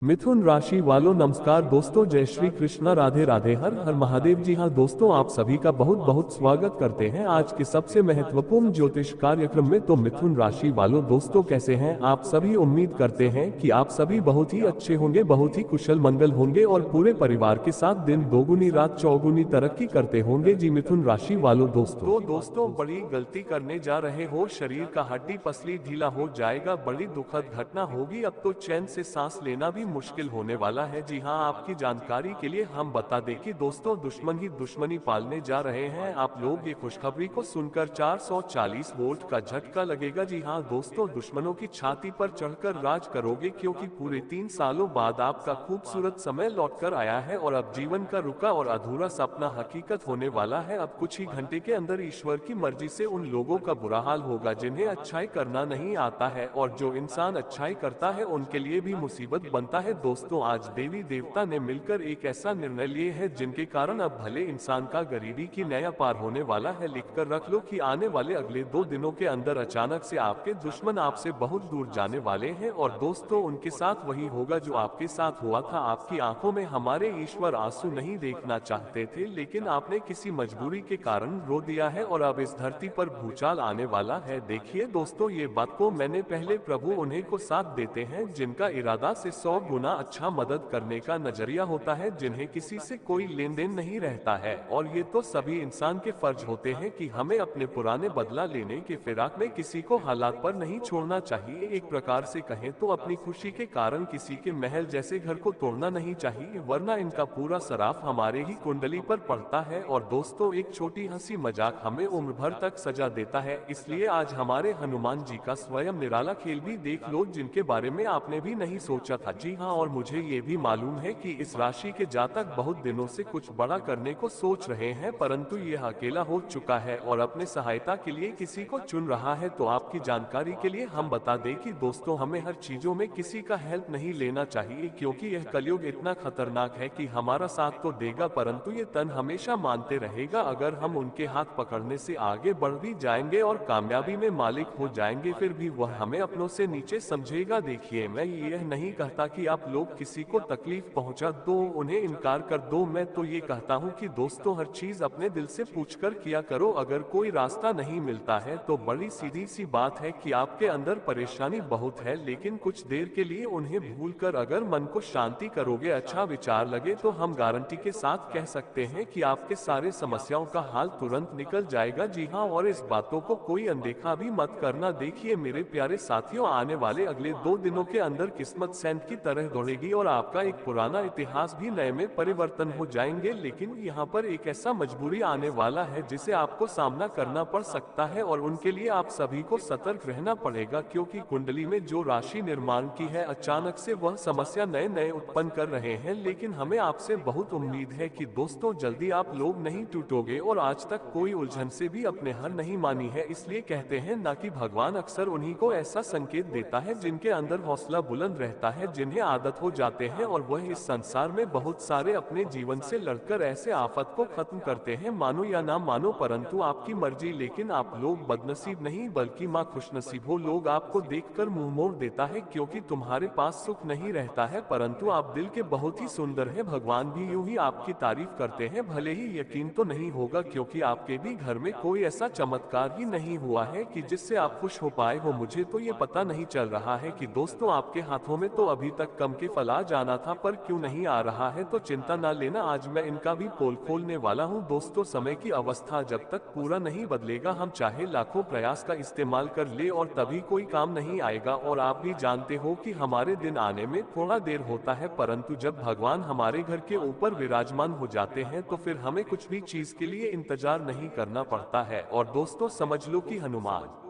मिथुन राशि वालों नमस्कार दोस्तों, जय श्री कृष्णा, राधे राधे, हर हर महादेव। जी हाँ दोस्तों, आप सभी का बहुत बहुत स्वागत करते हैं आज के सबसे महत्वपूर्ण ज्योतिष कार्यक्रम में। तो मिथुन राशि वालों दोस्तों, कैसे हैं आप सभी? उम्मीद करते हैं कि आप सभी बहुत ही अच्छे होंगे, बहुत ही कुशल मंगल होंगे और पूरे परिवार के साथ दिन दोगुनी रात चौगुनी तरक्की करते होंगे। जी मिथुन राशि वालों दोस्तों बड़ी गलती करने जा रहे हो, शरीर का हड्डी पसली ढीला हो जाएगा, बड़ी दुखद घटना होगी। अब तो चैन से सांस लेना भी मुश्किल होने वाला है। जी हाँ, आपकी जानकारी के लिए हम बता दें कि दोस्तों दुश्मन ही दुश्मनी पालने जा रहे हैं आप लोग। ये खुशखबरी को सुनकर 440 वोल्ट का झटका लगेगा। जी हाँ दोस्तों, दुश्मनों की छाती पर चढ़कर राज करोगे, क्योंकि पूरे 3 सालों बाद आपका खूबसूरत समय लौटकर आया है और अब जीवन का रुका और अधूरा सपना हकीकत होने वाला है। अब कुछ ही घंटे के अंदर ईश्वर की मर्जी से उन लोगों का बुरा हाल होगा जिन्हें अच्छाई करना नहीं आता है, और जो इंसान अच्छाई करता है उनके लिए भी मुसीबत बनता है। दोस्तों आज देवी देवता ने मिलकर एक ऐसा निर्णय लिए है जिनके कारण अब भले इंसान का गरीबी की नया पार होने वाला है। लिखकर रख लो कि आने वाले अगले 2 दिनों के अंदर अचानक से आपके दुश्मन आपसे बहुत दूर जाने वाले हैं, और दोस्तों उनके साथ वही होगा जो आपके साथ हुआ था। आपकी आंखों में हमारे ईश्वर आंसू नहीं देखना चाहते थे, लेकिन आपने किसी मजबूरी के कारण रो दिया है और अब इस धरती पर भूचाल आने वाला है। देखिए दोस्तों, ये बात को मैंने पहले प्रभु उन्हें को साथ देते हैं जिनका इरादा से 100 गुना अच्छा मदद करने का नजरिया होता है, जिन्हें किसी से कोई लेन देन नहीं रहता है। और ये तो सभी इंसान के फर्ज होते हैं कि हमें अपने पुराने बदला लेने के फिराक में किसी को हालात पर नहीं छोड़ना चाहिए। एक प्रकार से कहें तो अपनी खुशी के कारण किसी के महल जैसे घर को तोड़ना नहीं चाहिए, वरना इनका पूरा सराफ हमारे ही कुंडली पर पड़ता है। और दोस्तों एक छोटी हंसी मजाक हमें उम्र भर तक सजा देता है, इसलिए आज हमारे हनुमान जी का स्वयं निराला खेल भी देख लो जिनके बारे में आपने भी नहीं सोचा था। जी हाँ, और मुझे ये भी मालूम है कि इस राशि के जातक बहुत दिनों से कुछ बड़ा करने को सोच रहे हैं, परंतु यह अकेला हो चुका है और अपने सहायता के लिए किसी को चुन रहा है। तो आपकी जानकारी के लिए हम बता दें कि दोस्तों हमें हर चीजों में किसी का हेल्प नहीं लेना चाहिए, क्योंकि यह कलयुग इतना खतरनाक है कि हमारा साथ तो देगा परंतु ये तन हमेशा मानते रहेगा। अगर हम उनके हाथ पकड़ने से आगे बढ़ भी जाएंगे और कामयाबी में मालिक हो जाएंगे, फिर भी वह हमें अपनों से नीचे समझेगा। देखिए, मैं यह नहीं कहता कि आप लोग किसी को तकलीफ पहुंचा दो, उन्हें इनकार कर दो। मैं तो ये कहता हूँ कि दोस्तों हर चीज अपने दिल से पूछकर किया करो। अगर कोई रास्ता नहीं मिलता है तो बड़ी सीधी सी बात है कि आपके अंदर परेशानी बहुत है, लेकिन कुछ देर के लिए उन्हें भूलकर अगर मन को शांति करोगे, अच्छा विचार लगे, तो हम गारंटी के साथ कह सकते हैं कि आपके सारे समस्याओं का हाल तुरंत निकल जाएगा। जी हाँ, और इस बातों को कोई अनदेखा भी मत करना। देखिए मेरे प्यारे साथियों, आने वाले अगले 2 दिनों के अंदर किस्मत सैंड की तरह दौड़ेगी और आपका एक पुराना इतिहास भी नए में परिवर्तन हो जाएंगे। लेकिन यहाँ पर एक ऐसा मजबूरी आने वाला है जिसे आपको सामना करना पड़ सकता है, और उनके लिए आप सभी को सतर्क रहना पड़ेगा, क्योंकि कुंडली में जो राशि निर्माण की है अचानक से वह समस्या नए नए उत्पन्न कर रहे हैं। लेकिन हमें आपसे बहुत उम्मीद है कि दोस्तों जल्दी आप लोग नहीं टूटोगे, और आज तक कोई उलझन से भी अपने हार नहीं मानी है। इसलिए कहते हैं ना कि भगवान अक्सर उन्हीं को ऐसा संकेत देता है जिनके अंदर हौसला बुलंद रहता है, जिन्हें आदत हो जाते हैं और वह इस संसार में बहुत सारे अपने जीवन से लड़कर ऐसे आफत को खत्म करते हैं। मानो या ना मानो परंतु आपकी मर्जी, लेकिन आप लोग बदनसीब नहीं बल्कि माँ खुशनसीब हो। लोग आपको देखकर मुंह मोड़ देता है क्योंकि तुम्हारे पास सुख नहीं रहता है, परंतु आप दिल के बहुत ही सुंदर है। भगवान भी यूं ही आपकी तारीफ करते हैं, भले ही यकीन तो नहीं होगा क्योंकि आपके भी घर में कोई ऐसा चमत्कार ही नहीं हुआ है कि जिससे आप खुश हो पाए हो। मुझे तो ये पता नहीं चल रहा है कि दोस्तों आपके हाथों में तो अभी तक कम के फल आ जाना था, पर क्यों नहीं आ रहा है। तो चिंता ना लेना, आज मैं इनका भी पोल खोलने वाला हूँ। दोस्तों समय की अवस्था जब तक पूरा नहीं बदलेगा, हम चाहे लाखों प्रयास का इस्तेमाल कर ले और तभी कोई काम नहीं आएगा। और आप भी जानते हो कि हमारे दिन आने में थोड़ा देर होता है, परंतु जब भगवान हमारे घर के ऊपर विराजमान हो जाते हैं तो फिर हमें कुछ भी चीज के लिए इंतजार नहीं करना पड़ता है। और दोस्तों समझ लो कि हनुमान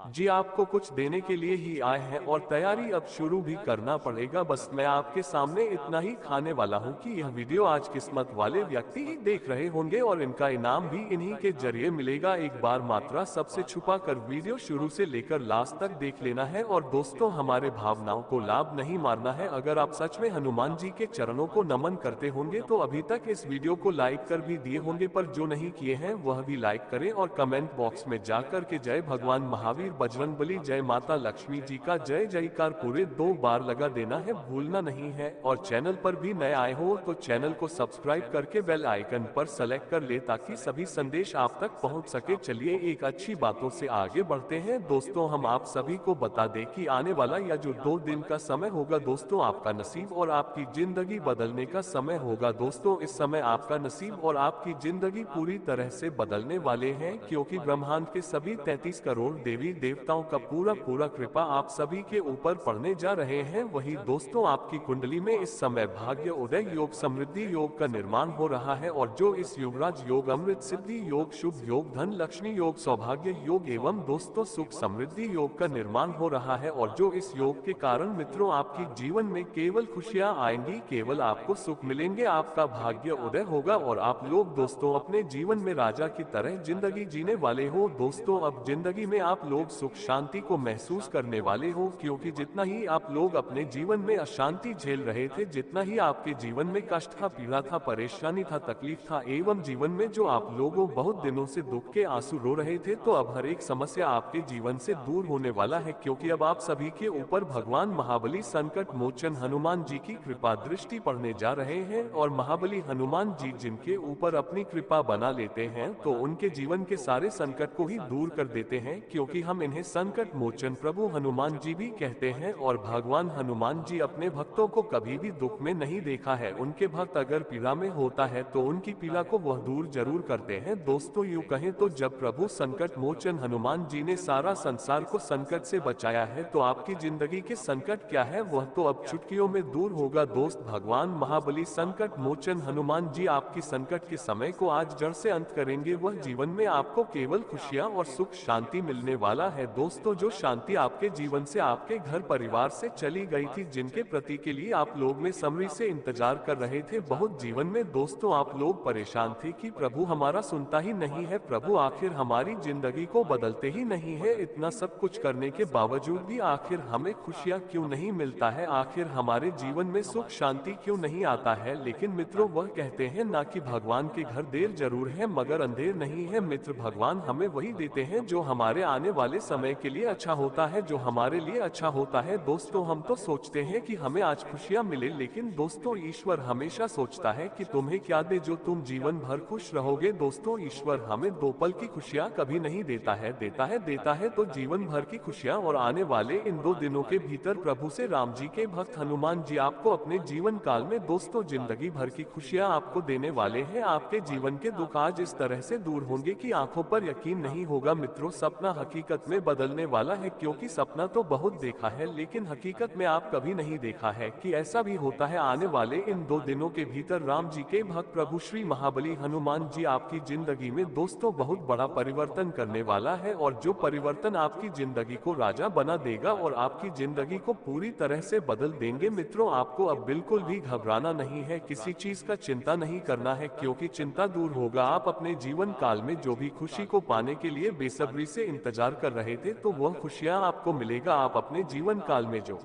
जी आपको कुछ देने के लिए ही आए हैं और तैयारी अब शुरू भी करना पड़ेगा। बस मैं आपके सामने इतना ही खाने वाला हूं कि यह वीडियो आज किस्मत वाले व्यक्ति ही देख रहे होंगे और इनका इनाम भी इन्हीं के जरिए मिलेगा। एक बार मात्रा सबसे छुपा कर वीडियो शुरू से लेकर लास्ट तक देख लेना है। और दोस्तों हमारे भावनाओं को लाभ नहीं मारना है। अगर आप सच में हनुमान जी के चरणों को नमन करते होंगे तो अभी तक इस वीडियो को लाइक कर भी दिए होंगे, पर जो नहीं किए हैं वह भी लाइक करें और कमेंट बॉक्स में जाकर के जय भगवान महावीर बजरंगबली जय माता लक्ष्मी जी का जय जयकार पूरे 2 बार लगा देना है, भूलना नहीं है। और चैनल पर भी नए आए हो तो चैनल को सब्सक्राइब करके बेल आइकन पर सेलेक्ट कर ले ताकि सभी संदेश आप तक पहुंच सके। चलिए एक अच्छी बातों से आगे बढ़ते हैं दोस्तों। हम आप सभी को बता दें कि आने वाला यह जो 2 दिन का समय होगा दोस्तों, आपका नसीब और आपकी जिंदगी बदलने का समय होगा दोस्तों। इस समय आपका नसीब और आपकी जिंदगी पूरी तरह से बदलने वाले हैं, क्योंकि ब्रह्मांड के सभी 33 करोड़ देवी देवताओं का पूरा कृपा आप सभी के ऊपर पड़ने जा रहे हैं। वही दोस्तों, आपकी कुंडली में इस समय भाग्य उदय योग, समृद्धि योग का निर्माण हो रहा है, और जो इस युवराज योग, अमृत सिद्धि योग, शुभ योग, धन लक्ष्मी योग, सौभाग्य योग एवं दोस्तों सुख समृद्धि योग का निर्माण हो रहा है। और जो इस योग के कारण मित्रों आपकी जीवन में केवल खुशियां आएंगी, केवल आपको सुख मिलेंगे, आपका भाग्य उदय होगा और आप लोग दोस्तों अपने जीवन में राजा की तरह जिंदगी जीने वाले हो दोस्तों। अब जिंदगी में आप लोग सुख शांति को महसूस करने वाले हो, क्योंकि जितना ही आप लोग अपने जीवन में अशांति झेल रहे थे, जितना ही आपके जीवन में कष्ट था, पीड़ा था, परेशानी था, तकलीफ था, एवं जीवन में जो आप लोगों बहुत दिनों से दुख के आंसू रो रहे थे, तो अब हर एक समस्या आपके जीवन से दूर होने वाला है, क्योंकि अब आप सभी के ऊपर भगवान महाबली संकट मोचन हनुमान जी की कृपा दृष्टि पड़ने जा रहे हैं। और महाबली हनुमान जी जिनके ऊपर अपनी कृपा बना लेते हैं तो उनके जीवन के सारे संकट को ही दूर कर देते हैं, क्योंकि हम इन्हें संकट मोचन प्रभु हनुमान जी भी कहते हैं। और भगवान हनुमान जी अपने भक्तों को कभी भी दुख में नहीं देखा है। उनके भक्त अगर पीड़ा में होता है तो उनकी पीड़ा को वह दूर जरूर करते हैं दोस्तों। यूं कहें तो जब प्रभु संकट मोचन हनुमान जी ने सारा संसार को संकट से बचाया है, तो आपकी जिंदगी के संकट क्या है वह तो अब चुटकियों में दूर होगा दोस्त। भगवान महाबली संकट मोचन हनुमान जी आपकी संकट के समय को आज जड़ से अंत करेंगे। वह जीवन में आपको केवल खुशियां और सुख शांति मिलने वाला है दोस्तों। जो शांति आपके जीवन से, आपके घर परिवार से चली गई थी, जिनके प्रति के लिए आप लोग बेसब्री से इंतजार कर रहे थे बहुत जीवन में दोस्तों, आप लोग परेशान थे कि प्रभु हमारा सुनता ही नहीं है, प्रभु आखिर हमारी जिंदगी को बदलते ही नहीं है। इतना सब कुछ करने के बावजूद भी आखिर हमें खुशियां क्यों नहीं मिलता है, आखिर हमारे जीवन में सुख शांति क्यों नहीं आता है। लेकिन मित्रों, वह कहते हैं ना कि भगवान के घर देर जरूर है मगर अंधेर नहीं है। मित्र, भगवान हमें वही देते हैं जो हमारे आने वाले समय के लिए अच्छा होता है, जो हमारे लिए अच्छा होता है दोस्तों। हम तो सोचते हैं कि हमें आज खुशियां मिले, लेकिन दोस्तों ईश्वर हमेशा सोचता है कि तुम्हें क्या दे जो तुम जीवन भर खुश रहोगे। दोस्तों, ईश्वर हमें 2 पल की खुशियां कभी नहीं देता है तो जीवन भर की खुशियां। और आने वाले इन 2 दिनों के भीतर प्रभु से राम जी के भक्त हनुमान जी आपको अपने जीवन काल में दोस्तों जिंदगी भर की खुशियां आपको देने वाले हैं। आपके जीवन के दुख आज इस तरह से दूर होंगे कि आंखों पर यकीन नहीं होगा। मित्रों, सपना हकीकत में बदलने वाला है, क्योंकि सपना तो बहुत देखा है लेकिन हकीकत में आप कभी नहीं देखा है कि ऐसा भी होता है। आने वाले इन 2 दिनों के भीतर राम जी के भक्त प्रभु श्री महाबली हनुमान जी आपकी जिंदगी में दोस्तों बहुत बड़ा परिवर्तन करने वाला है, और जो परिवर्तन आपकी जिंदगी को राजा बना देगा और आपकी जिंदगी को पूरी तरह से बदल देंगे। मित्रों, आपको अब बिल्कुल भी घबराना नहीं है, किसी चीज का चिंता नहीं करना है, क्योंकि चिंता दूर होगा। आप अपने जीवन काल में जो भी खुशी को पाने के लिए बेसब्री से इंतजार कर रहे थे, तो वह खुशियां आपको मिलेगा। आप अपने जीवन काल में जो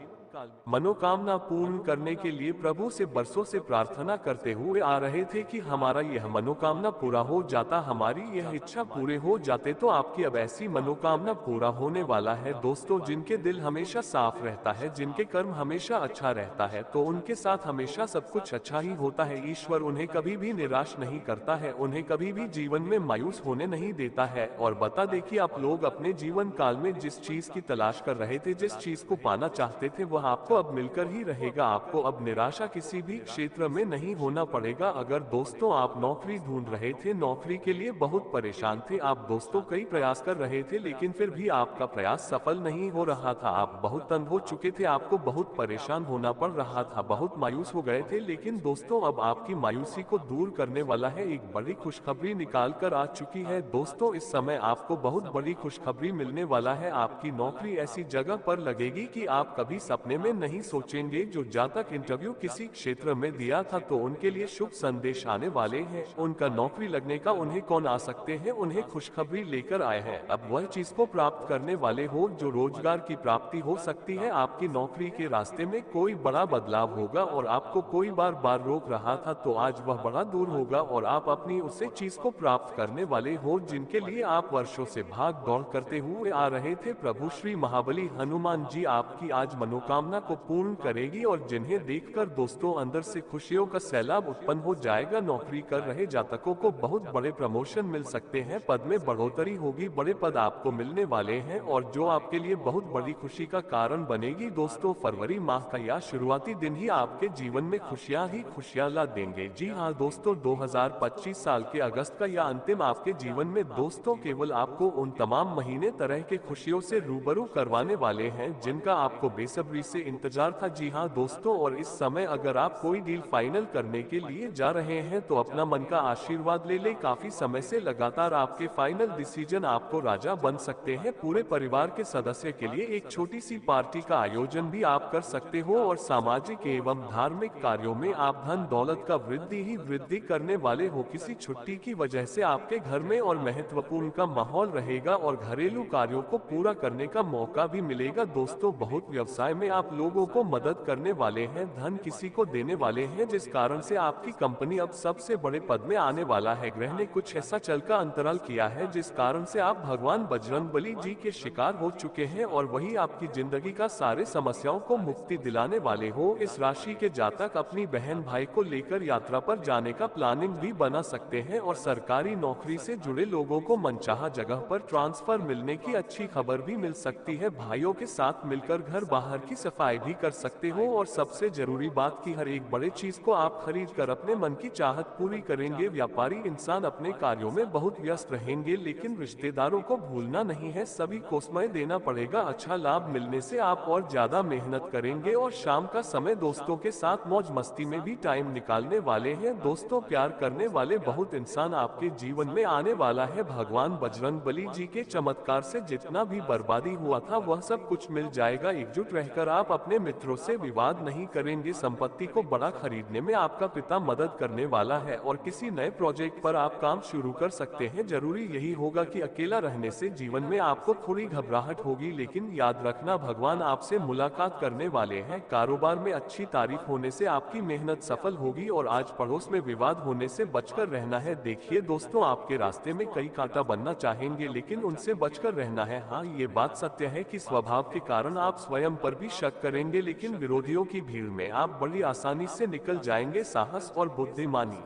मनोकामना पूर्ण करने के लिए प्रभु से बरसों से प्रार्थना करते हुए आ रहे थे कि हमारा यह मनोकामना पूरा हो जाता, हमारी यह इच्छा पूरे हो जाते, तो आपकी अब ऐसी मनोकामना पूरा होने वाला है दोस्तों। जिनके दिल हमेशा साफ रहता है, जिनके कर्म हमेशा अच्छा रहता है, तो उनके साथ हमेशा सब कुछ अच्छा ही होता है। ईश्वर उन्हें कभी भी निराश नहीं करता है, उन्हें कभी भी जीवन में मायूस होने नहीं देता है। और बता दें कि आप लोग अपने जीवन काल में जिस चीज की तलाश कर रहे थे, जिस चीज को पाना चाहते थे, वह आपको अब मिलकर ही रहेगा। आपको अब निराशा किसी भी क्षेत्र में नहीं होना पड़ेगा। अगर दोस्तों आप नौकरी ढूंढ रहे थे, नौकरी के लिए बहुत परेशान थे, आप दोस्तों कई प्रयास कर रहे थे, लेकिन फिर भी आपका प्रयास सफल नहीं हो रहा था, आप बहुत तंग हो चुके थे, आपको बहुत परेशान होना पड़ रहा था, बहुत मायूस हो गए थे। लेकिन दोस्तों, अब आपकी मायूसी को दूर करने वाला है एक बड़ी खुशखबरी निकाल कर आ चुकी है दोस्तों। इस समय आपको बहुत बड़ी खुशखबरी मिलने वाला है। आपकी नौकरी ऐसी जगह पर लगेगी कि आप कभी सपने सपने में नहीं सोचेंगे। जो जातक इंटरव्यू किसी क्षेत्र में दिया था तो उनके लिए शुभ संदेश आने वाले हैं। उनका नौकरी लगने का उन्हें कौन आ सकते हैं, उन्हें खुशखबरी लेकर आए हैं। अब वह चीज को प्राप्त करने वाले हो जो रोजगार की प्राप्ति हो सकती है। आपकी नौकरी के रास्ते में कोई बड़ा बदलाव होगा और आपको कोई बार बार रोक रहा था तो आज वह बड़ा दूर होगा और आप अपनी उसे चीज को प्राप्त करने वाले हो जिनके लिए आप वर्षों से भाग दौड़ करते हुए आ रहे थे। प्रभु श्री महाबली हनुमान जी आपकी आज मनोकामना को पूर्ण करेगी और जिन्हें देखकर दोस्तों अंदर से खुशियों का सैलाब उत्पन्न हो जाएगा। नौकरी कर रहे जातकों को बहुत बड़े प्रमोशन मिल सकते हैं, पद में बढ़ोतरी होगी, बड़े पद आपको मिलने वाले हैं और जो आपके लिए बहुत बड़ी खुशी का कारण बनेगी। दोस्तों फरवरी माह का यह शुरुआती दिन ही आपके जीवन में खुशियां ही खुशियां ला देंगे। जी हाँ दोस्तों, 2025 साल के अगस्त का यह अंतिम आपके जीवन में दोस्तों केवल आपको उन तमाम महीने तरह के खुशियों से रूबरू करवाने वाले हैं जिनका आपको बेसब्री से इंतजार था। जी हाँ दोस्तों, और इस समय अगर आप कोई डील फाइनल करने के लिए जा रहे हैं तो अपना मन का आशीर्वाद ले ले। काफी समय से लगातार आपके फाइनल डिसीजन आपको राजा बन सकते हैं। पूरे परिवार के सदस्य के लिए एक छोटी सी पार्टी का आयोजन भी आप कर सकते हो और सामाजिक एवं धार्मिक कार्यों में आप धन दौलत का वृद्धि ही वृद्धि करने वाले हो। किसी छुट्टी की वजह से आपके घर में और महत्वपूर्ण का माहौल रहेगा और घरेलू कार्यों को पूरा करने का मौका भी मिलेगा। दोस्तों बहुत व्यवसाय में आप लोगों को मदद करने वाले हैं, धन किसी को देने वाले हैं जिस कारण से आपकी कंपनी अब सबसे बड़े पद में आने वाला है। ग्रह ने कुछ ऐसा चल का अंतराल किया है जिस कारण से आप भगवान बजरंगबली जी के शिकार हो चुके हैं और वही आपकी जिंदगी का सारे समस्याओं को मुक्ति दिलाने वाले हो। इस राशि के जातक अपनी बहन भाई को लेकर यात्रा पर जाने का प्लानिंग भी बना सकते हैं और सरकारी नौकरी से जुड़े लोगों को मनचाहा जगह पर ट्रांसफर मिलने की अच्छी खबर भी मिल सकती है। भाइयों के साथ मिलकर घर बाहर की सफाई भी कर सकते हो और सबसे जरूरी बात की हर एक बड़े चीज को आप खरीद कर अपने मन की चाहत पूरी करेंगे। व्यापारी इंसान अपने कार्यों में बहुत व्यस्त रहेंगे लेकिन रिश्तेदारों को भूलना नहीं है, सभी को समय देना पड़ेगा। अच्छा लाभ मिलने से आप और ज्यादा मेहनत करेंगे और शाम का समय दोस्तों के साथ मौज मस्ती में भी टाइम निकालने वाले हैं। दोस्तों प्यार करने वाले बहुत इंसान आपके जीवन में आने वाला है। भगवान बजरंगबली जी के चमत्कार से जितना भी बर्बादी हुआ था वह सब कुछ मिल जाएगा। एकजुट रहकर आप अपने मित्रों से विवाद नहीं करेंगे। संपत्ति को बड़ा खरीदने में आपका पिता मदद करने वाला है और किसी नए प्रोजेक्ट पर आप काम शुरू कर सकते हैं। जरूरी यही होगा कि अकेला रहने से जीवन में आपको थोड़ी घबराहट होगी, लेकिन याद रखना भगवान आपसे मुलाकात करने वाले हैं। कारोबार में अच्छी तारीफ होने से आपकी मेहनत सफल होगी और आज पड़ोस में विवाद होने से बचकर रहना है। देखिए दोस्तों, आपके रास्ते में कई कांटा बनना चाहेंगे लेकिन उनसे बचकर रहना है। हाँ, ये बात सत्य है कि स्वभाव के कारण आप स्वयं पर भी शक करेंगे लेकिन विरोधियों की भीड़ में आप बड़ी आसानी से निकल जाएंगे। साहस और बुद्धिमानी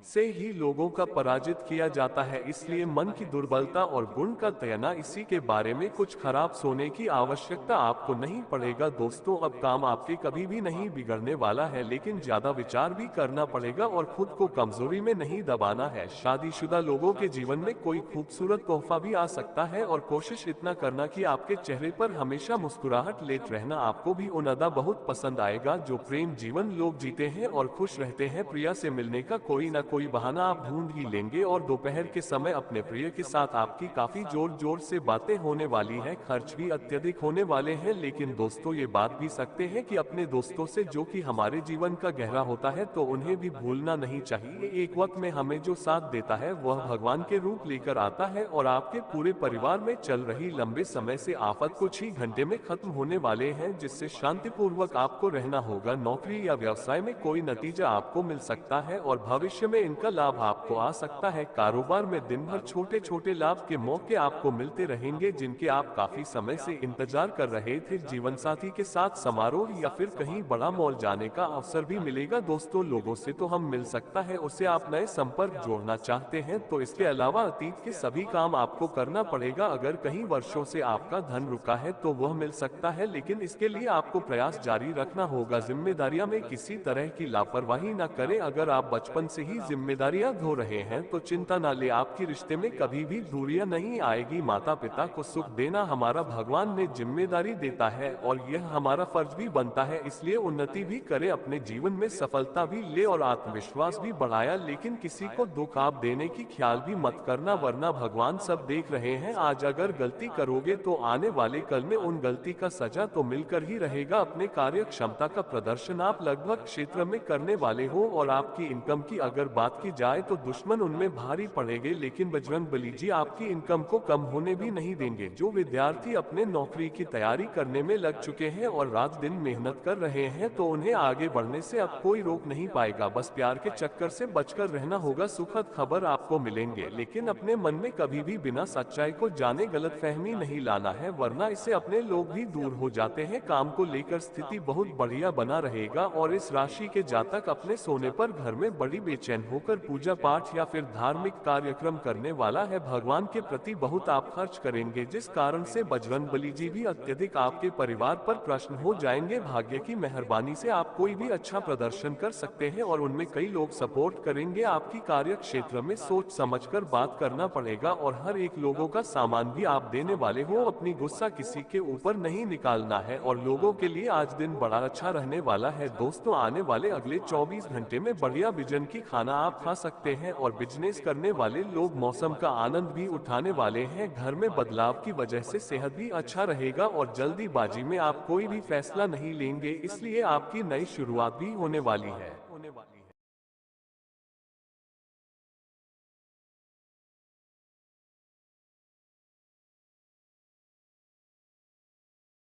से ही लोगों का पराजित किया जाता है, इसलिए मन की दुर्बलता और गुण का तयना इसी के बारे में कुछ खराब सोने की आवश्यकता आपको नहीं पड़ेगा। दोस्तों अब काम आपके कभी भी नहीं बिगड़ने वाला है लेकिन ज्यादा विचार भी करना पड़ेगा और खुद को कमजोरी में नहीं दबाना है। शादीशुदा लोगों के जीवन में कोई खूबसूरत तोहफा भी आ सकता है और कोशिश इतना करना कि आपके चेहरे पर हमेशा मुस्कुराहट लेते रहना। आपको भी उनदा बहुत पसंद आएगा। जो प्रेम जीवन लोग जीते हैं और खुश रहते हैं, प्रिया से मिलने का कोई न कोई बहाना आप ढूंढ ही लेंगे और दोपहर के समय अपने प्रिय के साथ आपकी काफी जोर जोर से बातें होने वाली है। खर्च भी अत्यधिक होने वाले हैं, लेकिन दोस्तों ये बात भी सकते हैं कि अपने दोस्तों से जो कि हमारे जीवन का गहरा होता है तो उन्हें भी भूलना नहीं चाहिए। एक वक्त में हमें जो साथ देता है वह भगवान के रूप लेकर आता है और आपके पूरे परिवार में चल रही लंबे समय से आफत कुछ ही घंटे में खत्म होने वाले हैं, जिससे शांतिपूर्वक आपको रहना होगा। नौकरी या व्यवसाय में कोई नतीजा आपको मिल सकता है और भविष्य में इनका लाभ आपको आ सकता है। कारोबार में दिन भर छोटे छोटे लाभ के मौके आपको मिलते रहेंगे जिनके आप काफी समय से इंतजार कर रहे थे। जीवन साथी के साथ समारोह या फिर कहीं बड़ा मॉल जाने का अवसर भी मिलेगा। दोस्तों लोगों से तो हम मिल सकता है, उससे आप नए संपर्क जोड़ना चाहते हैं तो इसके अलावा अतीत के सभी काम आपको करना पड़ेगा। अगर कहीं वर्षों से आपका धन रुका है तो वह मिल सकता है, लेकिन इसके लिए आपको प्रयास जारी रखना होगा। जिम्मेदारियां में किसी तरह की लापरवाही न करें। अगर आप बचपन से ही जिम्मेदारियां ढो रहे हैं तो चिंता न ले, आपके रिश्ते में कभी भी दूरियां नहीं आएगी। माता पिता को सुख देना हमारा भगवान ने जिम्मेदारी देता है और यह हमारा फर्ज भी बनता है, इसलिए उन्नति भी करे, अपने जीवन में सफलता भी ले और आत्मविश्वास भी बढ़ाया। लेकिन किसी को दुख आप देने की ख्याल भी मत करना, वरना भगवान सब देख रहे हैं। आज अगर गलती करोगे तो आने वाले कल में उन गलती का सजा तो मिलकर ही रहेगा। अपने कार्य क्षमता का प्रदर्शन आप लगभग क्षेत्र में करने वाले हो और आपकी इनकम की अगर बात की जाए तो दुश्मन उनमें भारी पड़ेंगे, लेकिन बजरंग बली जी आपकी इनकम को कम होने भी नहीं देंगे। जो विद्यार्थी अपने नौकरी की तैयारी करने में लग चुके हैं और रात दिन मेहनत कर रहे हैं तो उन्हें आगे बढ़ने से अब कोई रोक नहीं पाएगा। बस प्यार के चक्कर से बचकर रहना होगा। सुखद खबर आपको मिलेंगे, लेकिन अपने मन में कभी भी बिना सच्चाई को जाने गलतफहमी नहीं लाना है, वरना इससे अपने लोग भी दूर हो जाते हैं। काम को लेकर स्थिति बहुत बढ़िया बना रहेगा और इस राशि के जातक अपने सोने पर घर में बड़ी बेचैन होकर पूजा पाठ या फिर धार्मिक कार्यक्रम करने वाला है। भगवान के प्रति बहुत आप खर्च करेंगे, जिस कारण से बजरंग बली जी भी अत्यधिक आपके परिवार पर प्रश्न हो जाएंगे। भाग्य की मेहरबानी से आप कोई भी अच्छा प्रदर्शन कर सकते हैं और उनमें कई लोग सपोर्ट करेंगे। आपकी कार्य क्षेत्र में सोच समझकर बात करना पड़ेगा और हर एक लोगों का सामान भी आप देने वाले हो। अपनी गुस्सा किसी के ऊपर नहीं निकालना है और लोगों के लिए आज दिन बड़ा अच्छा रहने वाला है। दोस्तों, आने वाले अगले 24 घंटे में बढ़िया बिजन की खाना आप खा सकते हैं और बिजनेस करने वाले लोग मौसम का आनंद भी उठाने वाले हैं। घर में बदलाव की वजह से सेहत भी अच्छा रहेगा और जल्दीबाजी में आप कोई भी फैसला नहीं लेंगे, इसलिए आपकी नई शुरुआत भी होने वाली है।